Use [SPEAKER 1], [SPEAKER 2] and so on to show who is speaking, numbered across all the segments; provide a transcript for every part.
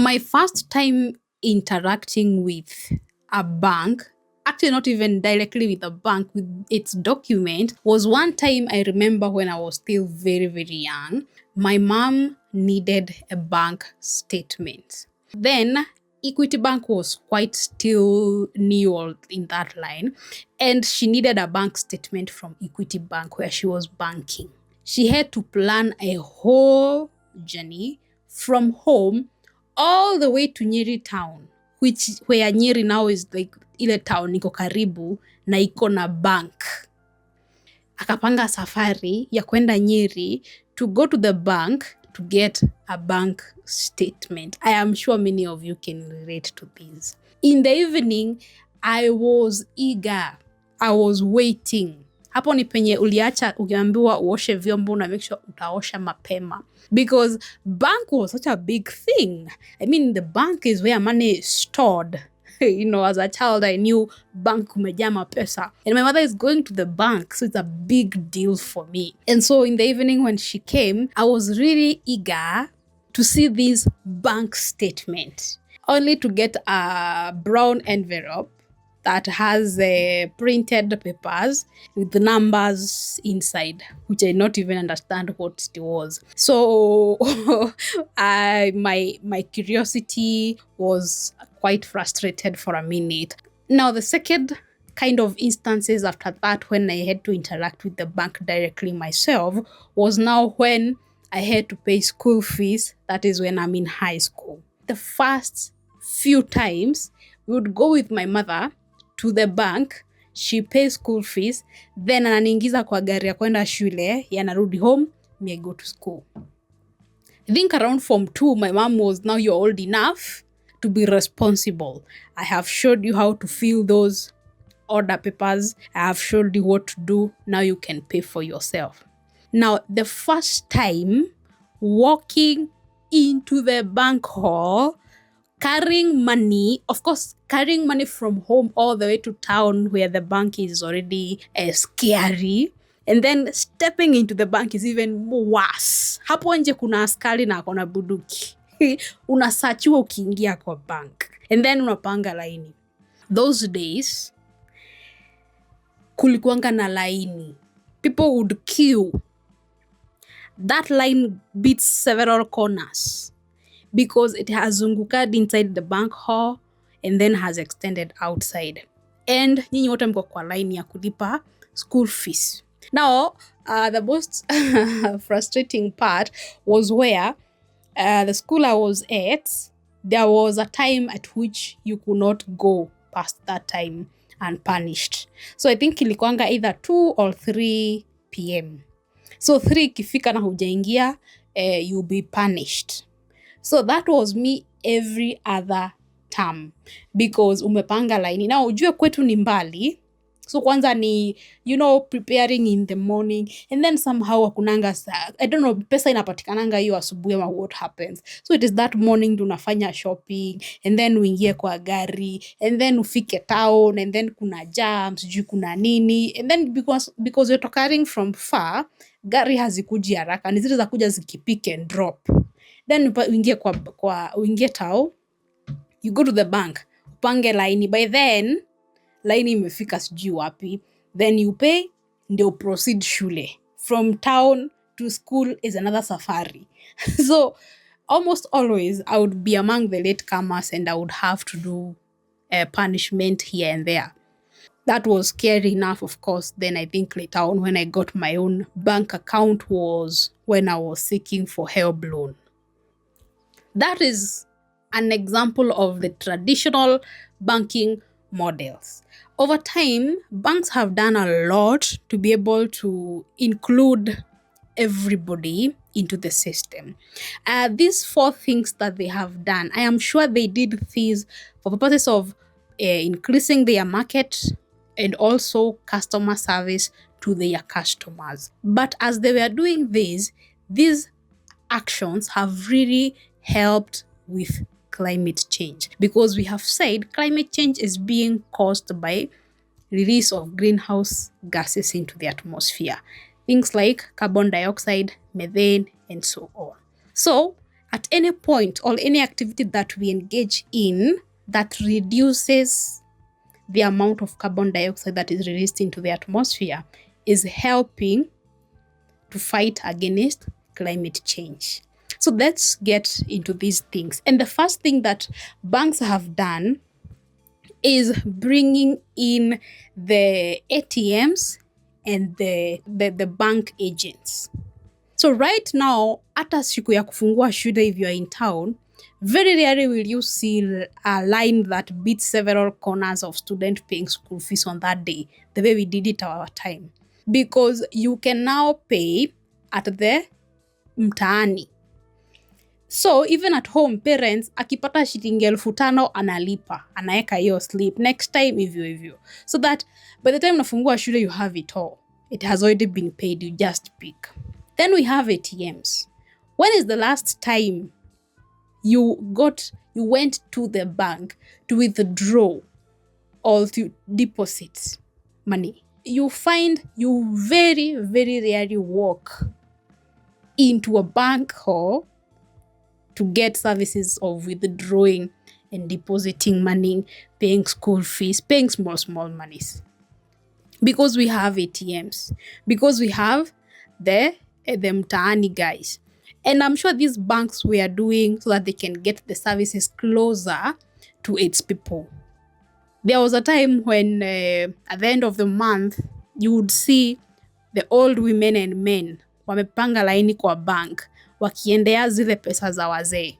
[SPEAKER 1] My first time interacting with a bank, actually not even directly with a bank, with its document, was one time I remember when I was still very, very young. My mom needed a bank statement. Then Equity Bank was quite still new in that line, and she needed a bank statement from Equity Bank where she was banking. She had to plan a whole journey from home all the way to Nyeri town, where Nyeri now is like ile town iko karibu na iko na bank. Akapanga safari ya kwenda Nyeri to go to the bank to get a bank statement. I am sure many of you can relate to this. In the evening, I was eager. I was waiting. Hapo ni penye uliacha ukiambiwa uoshe vyombo na make sure utaosha mapema. Because bank was such a big thing. I mean, the bank is where money is stored. As a child, I knew bank kumejaa mapesa. And my mother is going to the bank, so it's a big deal for me. And so in the evening when she came, I was really eager to see this bank statement, only to get a brown envelope that has printed papers with the numbers inside, which I not even understand what it was. So my curiosity was quite frustrated for a minute. Now, the second kind of instances after that when I had to interact with the bank directly myself was now when I had to pay school fees. That is when I'm in high school. The first few times, we would go with my mother to the bank, she pays school fees, then ananiingiza kwa gari ya kwenda shule, yanarudi home, me I go to school. I think around Form 2, my mom was, now you're old enough to be responsible. I have showed you how to fill those order papers. I have showed you what to do. Now you can pay for yourself. Now, the first time walking into the bank hall, carrying money, of course, carrying money from home all the way to town where the bank is already scary. And then stepping into the bank is even worse. Hapo nje kuna askari na akona buduki. Unasachiwa ukiingia kwa bank. And then unapanga laini. Those days, kulikuanga na laini. People would queue. That line beats several corners, because it has zungukad inside the bank hall and then has extended outside. And nyinyi wote mko kwa line ya kulipa school fees. Now, the most frustrating part was where the school I was at, there was a time at which you could not go past that time unpunished. So I think ilikuanga either 2 or 3 p.m. So 3 ikifika na hujaingia, you'll be punished. So that was me every other term, because umepanga laini. Now, ujue kwetu ni mbali. So kwanza ni, preparing in the morning, and then somehow wakunanga, I don't know, pesa inapatikananga hiyo asubuhi ama what happens. So it is that morning tunafanya shopping, and then uingie kwa gari, and then ufike town, and then kuna jam, sijui kuna nini, and then because you're carrying from far, gari hazikuji haraka, ni zile za kuja zikipick and drop. Then uingie town, you go to the bank, upange laini. By then, laini imefika sijui wapi. Then you pay, ndio proceed shule. From town to school is another safari. So almost always I would be among the latecomers, and I would have to do a punishment here and there. That was scary enough, of course. Then I think later on when I got my own bank account was when I was seeking for help loan. That is an example of the traditional banking models. Over time, banks have done a lot to be able to include everybody into the system. These 4 things that they have done, I am sure they did these for purposes of increasing their market and also customer service to their customers. But as they were doing this, these actions have really helped with climate change, because we have said climate change is being caused by release of greenhouse gases into the atmosphere. Things like carbon dioxide, methane, and so on. So at any point or any activity that we engage in that reduces the amount of carbon dioxide that is released into the atmosphere is helping to fight against climate change. So let's get into these things. And the first thing that banks have done is bringing in the ATMs and the bank agents. So right now, hata siku ya kufungua shule, if you are in town, very rarely will you see a line that beats several corners of students paying school fees on that day, the way we did it our time. Because you can now pay at the mtaani. So even at home, parents akipata shilingi 5,000 analipa, anaeka hiyo slip, next time hivyo. So that by the time unafungua shule you have it all. It has already been paid, you just pick. Then we have ATMs. When is the last time you went to the bank to withdraw or to deposit money? You find you very, very rarely walk into a bank hall to get services of withdrawing and depositing money, paying school fees, paying small monies. Because we have ATMs, because we have the mtaani guys. And I'm sure these banks we are doing so that they can get the services closer to its people. There was a time when at the end of the month, you would see the old women and men wamepanga laini kwa bank wakiendea zile pesa za wazee.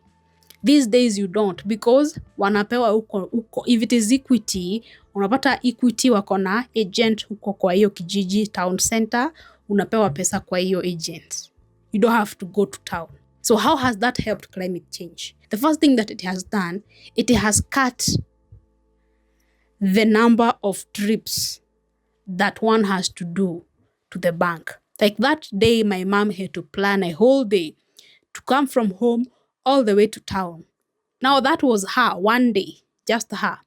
[SPEAKER 1] These days you don't, because wanapewa huko. If it is Equity, unapata Equity wako na agent huko kwa hiyo kijiji town center, unapewa pesa kwa hiyo agent. You don't have to go to town. So how has that helped climate change? The first thing that it has done, it has cut the number of trips that one has to do to the bank. Like that day, my mom had to plan a whole day to come from home all the way to town. Now that was her one day, just her.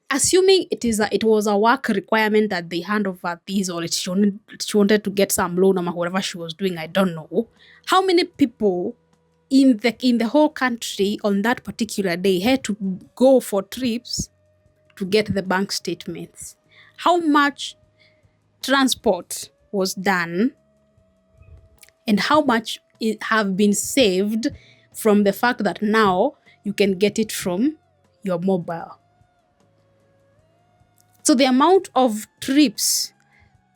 [SPEAKER 1] Assuming it was a work requirement that they hand over these, or she wanted to get some loan or whatever she was doing, I don't know. How many people in the whole country on that particular day had to go for trips to get the bank statements? How much transport was done, and how much have been saved from the fact that now you can get it from your mobile? So the amount of trips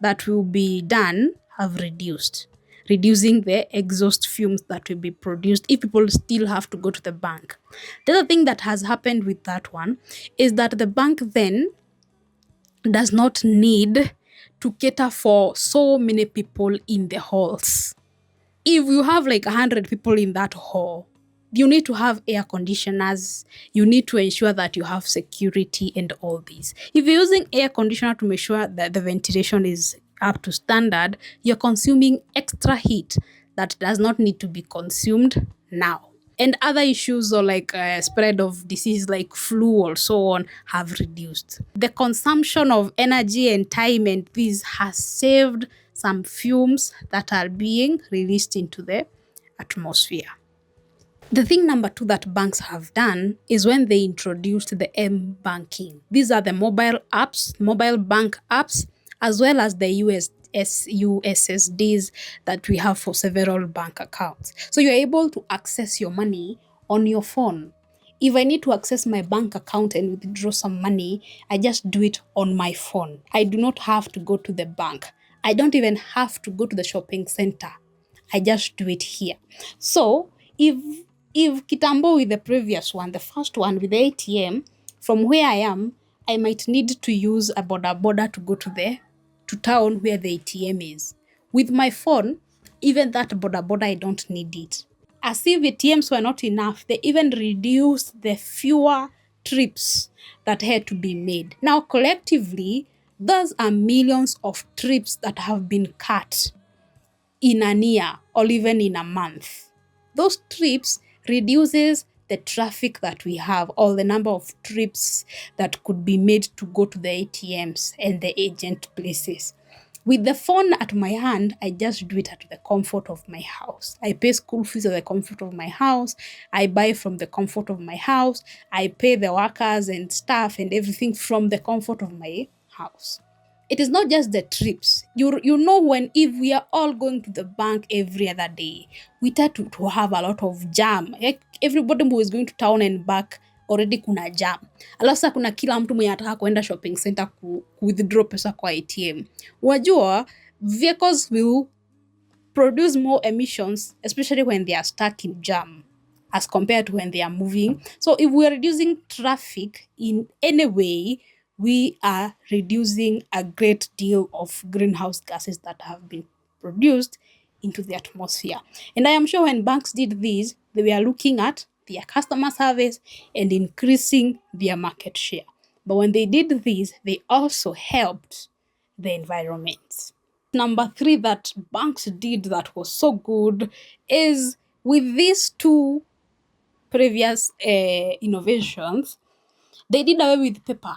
[SPEAKER 1] that will be done have reduced, reducing the exhaust fumes that will be produced if people still have to go to the bank. The other thing that has happened with that one is that the bank then does not need to cater for so many people in the halls. If you have like 100 people in that hall, you need to have air conditioners. You need to ensure that you have security and all this. If you're using air conditioner to make sure that the ventilation is up to standard, you're consuming extra heat that does not need to be consumed now. And other issues or like spread of disease like flu or so on have reduced. The consumption of energy and time and this has saved some fumes that are being released into the atmosphere. The thing number 2 that banks have done is when they introduced the M-banking. These are the mobile bank apps, as well as the USSDs that we have for several bank accounts. So you're able to access your money on your phone. If I need to access my bank account and withdraw some money, I just do it on my phone. I do not have to go to the bank. I don't even have to go to the shopping center. I just do it here. So if kitambo with the previous one, the first one with the ATM, from where I am, I might need to use a boda to go to town where the ATM is. With my phone, even that boda, I don't need it. As if ATMs were not enough, they even reduced the fewer trips that had to be made. Now, collectively, those are millions of trips that have been cut in a year or even in a month. Those trips reduces the traffic that we have, or the number of trips that could be made to go to the ATMs and the agent places. With the phone at my hand, I just do it at the comfort of my house. I pay school fees at the comfort of my house. I buy from the comfort of my house. I pay the workers and staff and everything from the comfort of my house. It is not just the trips. You know, when if we are all going to the bank every other day, we tend to have a lot of jam. Like everybody who is going to town and back already kuna jam. Alafu sasa kuna kila mtu mwenye anataka kuenda shopping center withdraw pesa kwa ATM. Wajua, vehicles will produce more emissions, especially when they are stuck in jam as compared to when they are moving. So if we are reducing traffic in any way, we are reducing a great deal of greenhouse gases that have been produced into the atmosphere. And I am sure when banks did this, they were looking at their customer service and increasing their market share. But when they did this, they also helped the environment. Number three that banks did that was so good is with these two previous innovations, they did away with paper.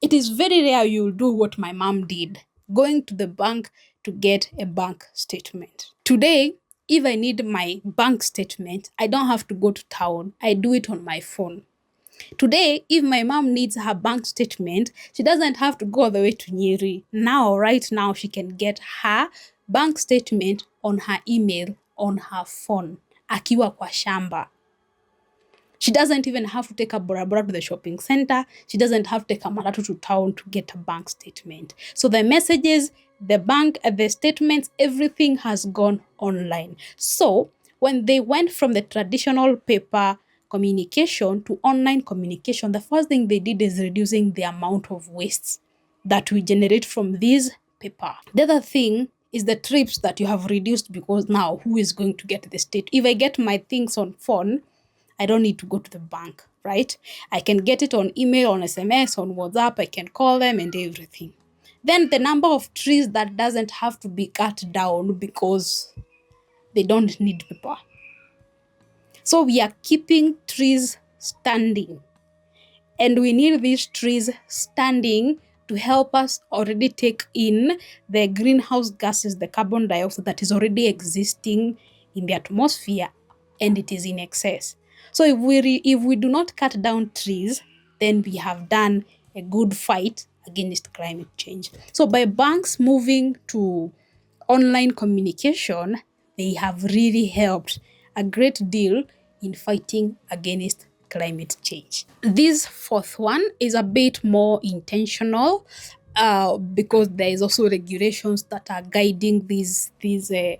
[SPEAKER 1] It is very rare you'll do what my mom did, going to the bank to get a bank statement. Today, if I need my bank statement, I don't have to go to town. I do it on my phone. Today, if my mom needs her bank statement, she doesn't have to go all the way to Nyeri. Right now, she can get her bank statement on her email, on her phone, akiwa kwa shamba. She doesn't even have to take a barabara to the shopping center. She doesn't have to take a matatu to town to get a bank statement. So the messages, the bank, the statements, everything has gone online. So when they went from the traditional paper communication to online communication, the first thing they did is reducing the amount of wastes that we generate from this paper. The other thing is the trips that you have reduced, because now who is going to get the state? If I get my things on phone, I don't need to go to the bank, right? I can get it on email, on SMS, on WhatsApp. I can call them and everything. Then the number of trees that doesn't have to be cut down because they don't need paper. So we are keeping trees standing. And we need these trees standing to help us already take in the greenhouse gases, the carbon dioxide that is already existing in the atmosphere, and it is in excess. So if we do not cut down trees, then we have done a good fight against climate change. So by banks moving to online communication, they have really helped a great deal in fighting against climate change. This fourth one is a bit more intentional because there is also regulations that are guiding these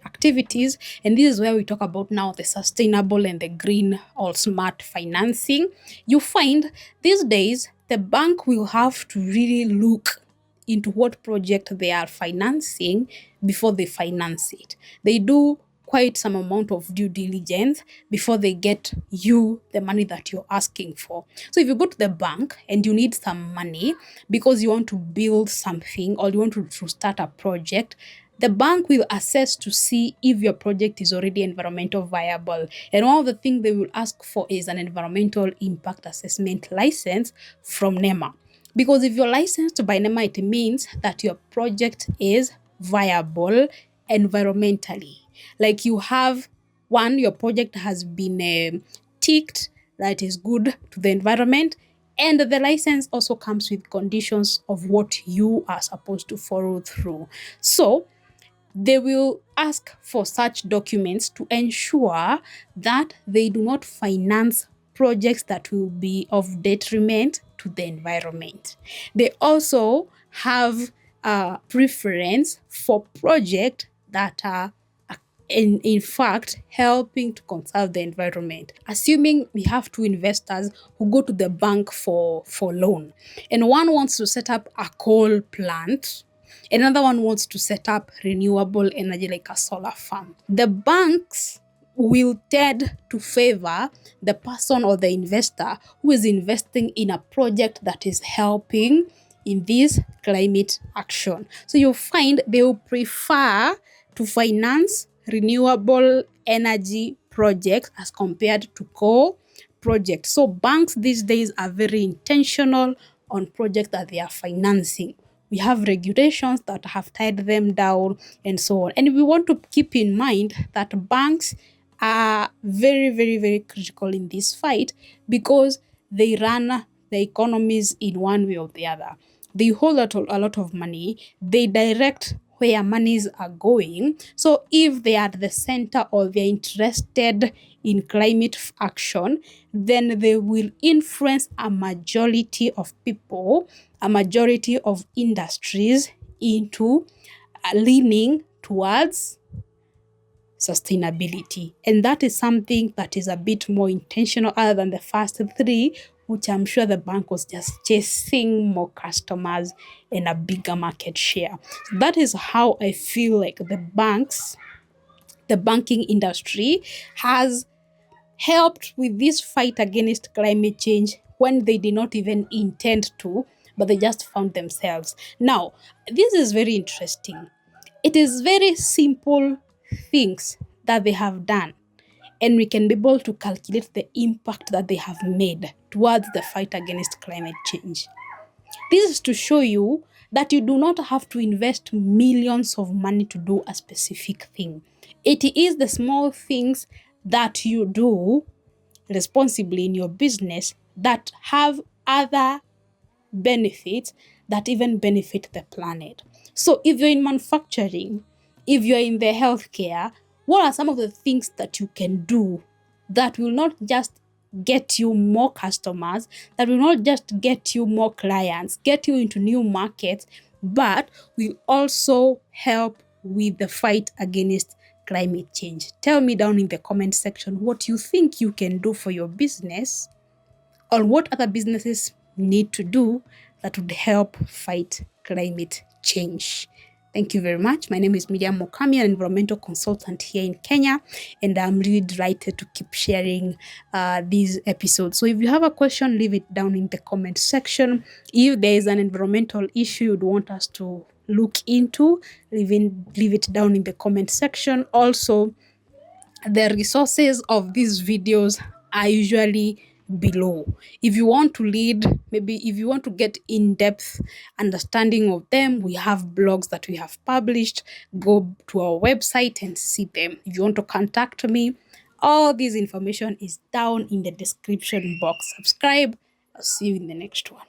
[SPEAKER 1] activities, and this is where we talk about now the sustainable and the green or smart financing. You find these days the bank will have to really look into what project they are financing before they finance it. They do quite some amount of due diligence before they get you the money that you're asking for. So if you go to the bank and you need some money because you want to build something or you want to start a project, the bank will assess to see if your project is already environmental viable. And one of the things they will ask for is an environmental impact assessment license from NEMA. Because if you're licensed by NEMA, it means that your project is viable environmentally. Like you have your project has been ticked that is good to the environment, and the license also comes with conditions of what you are supposed to follow through. So they will ask for such documents to ensure that they do not finance projects that will be of detriment to the environment. They also have a preference for projects that are in fact helping to conserve the environment. Assuming we have two investors who go to the bank for loan, and one wants to set up a coal plant, another one wants to set up renewable energy like a solar farm. The banks will tend to favor the person or the investor who is investing in a project that is helping in this climate action. So you'll find they will prefer to finance renewable energy projects as compared to coal projects. So banks these days are very intentional on projects that they are financing. We have regulations that have tied them down and so on. And we want to keep in mind that banks are very, very, very critical in this fight because they run the economies in one way or the other. They hold a lot of money. They direct where monies are going. So if they are at the center or they're interested in climate action, then they will influence a majority of people, a majority of industries into leaning towards sustainability. And that is something that is a bit more intentional other than the first three, which I'm sure the bank was just chasing more customers and a bigger market share. So that is how I feel like the banking industry has helped with this fight against climate change when they did not even intend to, but they just found themselves. Now, this is very interesting. It is very simple things that they have done, and we can be able to calculate the impact that they have made towards the fight against climate change. This is to show you that you do not have to invest millions of money to do a specific thing. It is the small things that you do responsibly in your business that have other benefits that even benefit the planet. So if you're in manufacturing, if you're in the healthcare, what are some of the things that you can do that will not just get you more customers, that will not just get you more clients, get you into new markets, but will also help with the fight against climate change? Tell me down in the comment section what you think you can do for your business, or what other businesses need to do that would help fight climate change. Thank you very much. My name is Miriam Mokami, an environmental consultant here in Kenya, and I'm really delighted to keep sharing these episodes. So if you have a question, leave it down in the comment section. If there is an environmental issue you'd want us to look into, leave it down in the comment section. Also, the resources of these videos are usually below. If you want to read, maybe if you want to get in-depth understanding of them, we have blogs that we have published. Go to our website and see them. If you want to contact me, all this information is down in the description box. Subscribe. I'll see you in the next one.